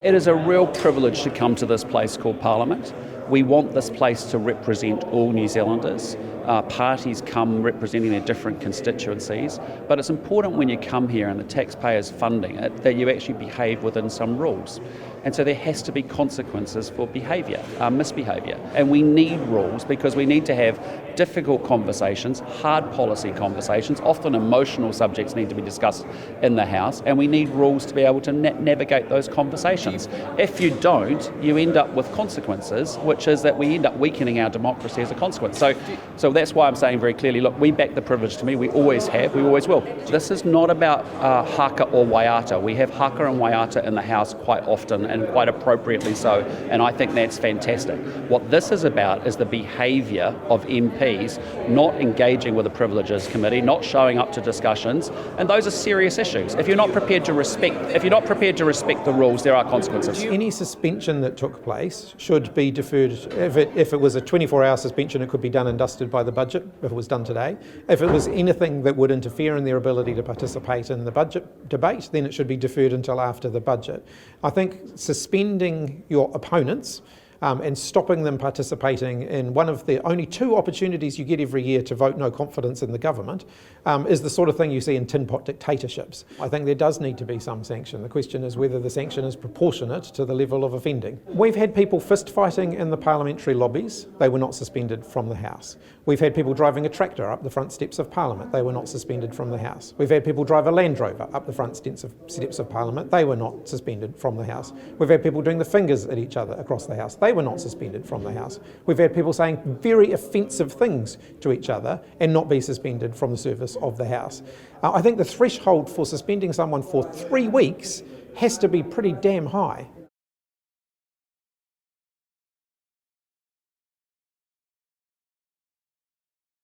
It is a real privilege to come to this place called Parliament. We want this place to represent all New Zealanders. Parties come representing their different constituencies, but it's important when you come here and the taxpayers funding it that you actually behave within some rules. And so there has to be consequences for behaviour, misbehaviour. And we need rules because we need to have difficult conversations, hard policy conversations. Often emotional subjects need to be discussed in the House, and we need rules to be able to navigate those conversations. If you don't, you end up with consequences, which is that we end up weakening our democracy as a consequence. So that's why I'm saying very clearly, look, we back the privilege to me. We always have, we always will. This is not about haka or waiata. We have haka and waiata in the House quite often, and quite appropriately so, and I think that's fantastic. What this is about is the behaviour of MPs not engaging with the Privileges Committee, not showing up to discussions, and those are serious issues. If you're not prepared to respect the rules, there are consequences. Any suspension that took place should be deferred. If it was a 24-hour suspension, it could be done and dusted by the budget, if it was done today. If it was anything that would interfere in their ability to participate in the budget debate, then it should be deferred until after the budget. I think suspending your opponents and stopping them participating in one of the only two opportunities you get every year to vote no confidence in the government is the sort of thing you see in tin pot dictatorships. I think there does need to be some sanction. The question is whether the sanction is proportionate to the level of offending. We've had people fist fighting in the parliamentary lobbies. They were not suspended from the House. We've had people driving a tractor up the front steps of Parliament. They were not suspended from the House. We've had people drive a Land Rover up the front steps of Parliament. They were not suspended from the House. We've had people doing the fingers at each other across the House. They were not suspended from the House. We've had people saying very offensive things to each other and not be suspended from the service of the House. I think the threshold for suspending someone for 3 weeks has to be pretty damn high.